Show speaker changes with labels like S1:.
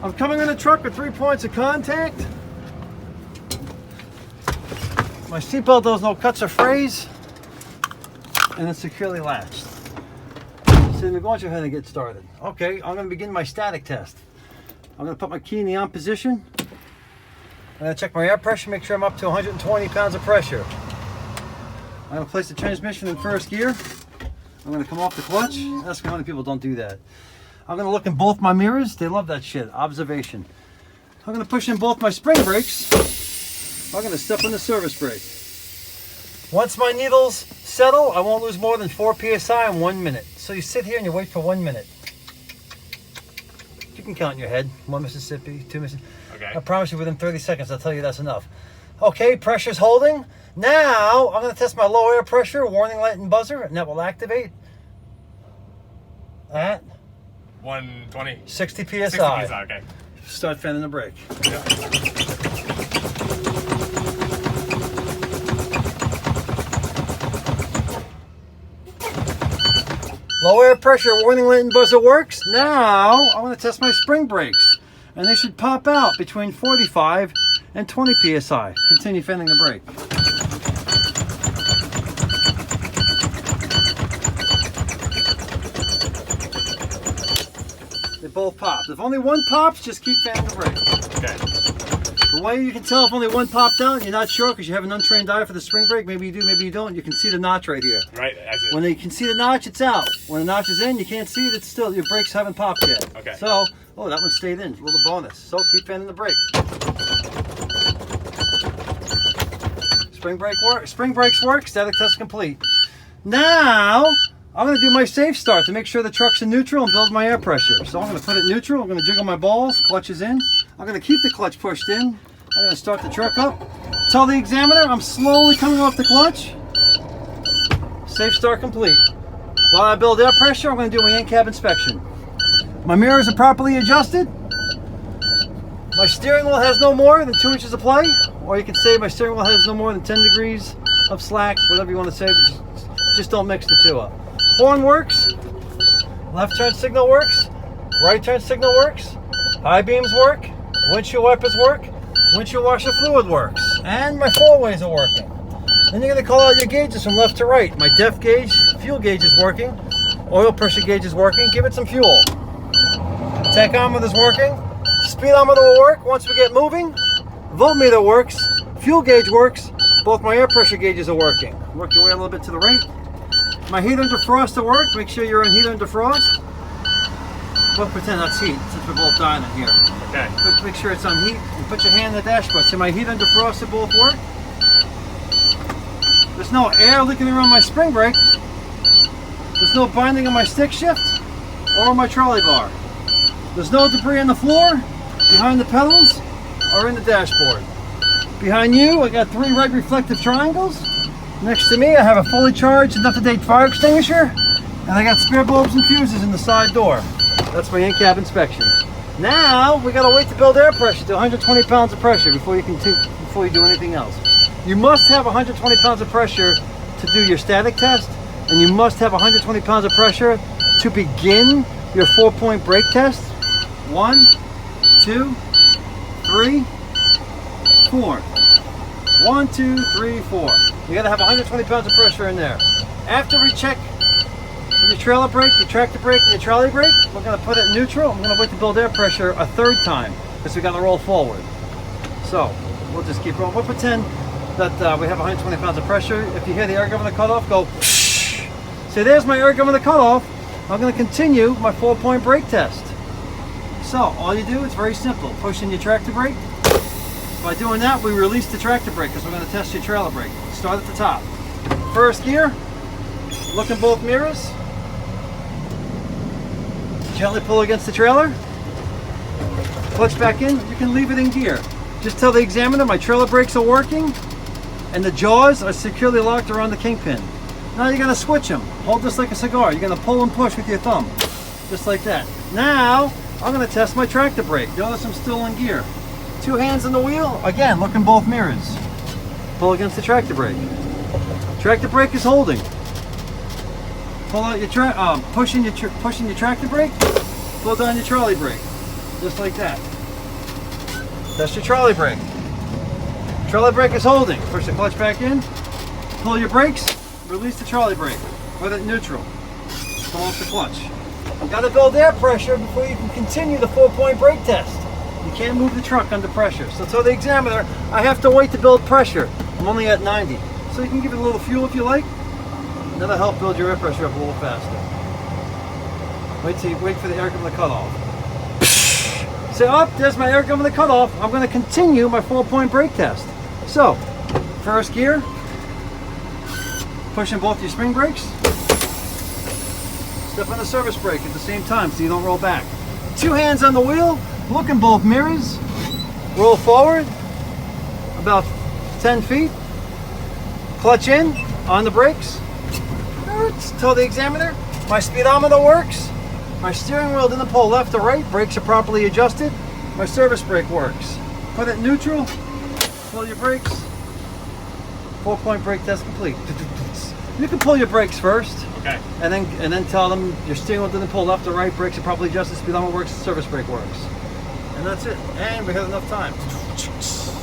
S1: I'm coming in the truck with 3 points of contact. My seatbelt does no cuts or frays, and it's securely latched. So we're going to go ahead and get started. Okay, I'm going to begin my static test. I'm going to put my key in the on position. I'm going to check my air pressure, make sure I'm up to 120 pounds of pressure. I'm going to place the transmission in first gear. I'm going to come off the clutch. Ask how many people don't do that. I'm going to look in both my mirrors. They love that shit. Observation. I'm going to push in both my spring brakes. I'm going to step on the service brake. Once my needles settle, I won't lose more than 4 psi in 1 minute. So you sit here and you wait for 1 minute. You can count in your head. 1 Mississippi, 2 Mississippi.
S2: Okay.
S1: I promise you within 30 seconds I'll tell you that's enough. Okay, pressure's holding. Now I'm going to test my low air pressure, warning light and buzzer, and that will activate at
S2: 120.
S1: 60 psi.
S2: 60 psi, okay.
S1: Start fanning the brake.
S2: Yeah.
S1: Low air pressure, warning light and buzzer works. Now I'm going to test my spring brakes, and they should pop out between 45 and 20 psi. Continue fanning the brake. They both popped. If only one pops, just keep fanning the brake.
S2: Okay.
S1: The way you can tell if only one popped out and you're not sure because you have an untrained eye for the spring brake, maybe you do, maybe you don't, you can see the notch right here.
S2: Right, that's it.
S1: When you can see the notch, it's out. When the notch is in, you can't see it, it's still, your brakes haven't popped yet.
S2: Okay.
S1: So, oh, that one stayed in, a little bonus. So keep fanning the brake. Spring brakes work, static test complete. Now, I'm going to do my safe start to make sure the truck's in neutral and build my air pressure. So I'm going to put it neutral, I'm going to jiggle my balls, clutch is in. I'm going to keep the clutch pushed in. I'm going to start the truck up. Tell the examiner I'm slowly coming off the clutch. Safe start complete. While I build air pressure, I'm going to do my in-cab inspection. My mirrors are properly adjusted. My steering wheel has no more than 2 inches of play. Or you can say my steering wheel has no more than 10 degrees of slack, whatever you want to say, but just don't mix the two up. Horn works. Left turn signal works. Right turn signal works. High beams work. Windshield wipers work. Windshield washer fluid works. And my 4-ways are working. Then you're going to call out your gauges from left to right. My depth gauge, fuel gauge is working. Oil pressure gauge is working. Give it some fuel. Tachometer is working. Speedometer will work once we get moving. Voltmeter works. Fuel gauge works. Both my air pressure gauges are working. Work your way a little bit to the right. My heater and defroster work. Make sure you're on heater and defrost. We'll pretend that's heat since we're both dying in here.
S2: Okay.
S1: Make sure it's on heat and put your hand on the dashboard. So my heater and defroster both work. There's no air leaking around my spring brake. There's no binding on my stick shift or on my trolley bar. There's no debris on the floor, behind the pedals, or in the dashboard. Behind you, I got 3 red reflective triangles. Next to me, I have a fully charged and up-to-date fire extinguisher, and I got spare bulbs and fuses in the side door. That's my in-cab inspection. Now, we gotta wait to build air pressure to 120 pounds of pressure before you do anything else. You must have 120 pounds of pressure to do your static test, and you must have 120 pounds of pressure to begin your 4-point brake test. 1, 2, 3, 4. 1, 2, 3, 4. You gotta have 120 pounds of pressure in there. After we check your trailer brake, your tractor brake, and your trolley brake, we're gonna put it in neutral. I'm gonna wait to build air pressure a 3rd time because we gotta roll forward. So we'll just keep rolling. We'll pretend that we have 120 pounds of pressure. If you hear the air governor cut off, go psh. So there's my air governor cut off. I'm gonna continue my 4-point brake test. So all you do, it's very simple. Push in your tractor brake. By doing that, we release the tractor brake because we're going to test your trailer brake. Start at the top. First gear, look in both mirrors. Gently pull against the trailer. Clutch back in. You can leave it in gear. Just tell the examiner my trailer brakes are working and the jaws are securely locked around the kingpin. Now you're going to switch them. Hold this like a cigar. You're going to pull and push with your thumb. Just like that. Now, I'm going to test my tractor brake. Notice I'm still in gear. 2 hands on the wheel. Again, look in both mirrors. Pull against the tractor brake. Tractor brake is holding. Pull out your pushing your tractor brake. Pull down your trolley brake. Just like that. That's your trolley brake. Trolley brake is holding. Push the clutch back in, pull your brakes, release the trolley brake. Put it neutral. Pull off the clutch. You gotta build air pressure before you can continue the 4-point brake test. You can't move the truck under pressure. So tell the examiner, I have to wait to build pressure. I'm only at 90. So you can give it a little fuel if you like. And that'll help build your air pressure up a little faster. Wait for the air gun to cut off. Say, there's my air gun to cut off. I'm gonna continue my 4-point brake test. So, first gear, pushing both your spring brakes. Step on the service brake at the same time so you don't roll back. 2 hands on the wheel, look in both mirrors, roll forward about 10 feet, clutch in on the brakes. Tell the examiner, my speedometer works, my steering wheel didn't pull left or right, brakes are properly adjusted, my service brake works. Put it neutral, pull your brakes, 4-point brake test complete. You can pull your brakes first.
S2: Okay.
S1: And then tell them your steering wheel didn't pull left or right, brakes are properly adjusted, speedometer works, service brake works. And that's it. And we have enough time.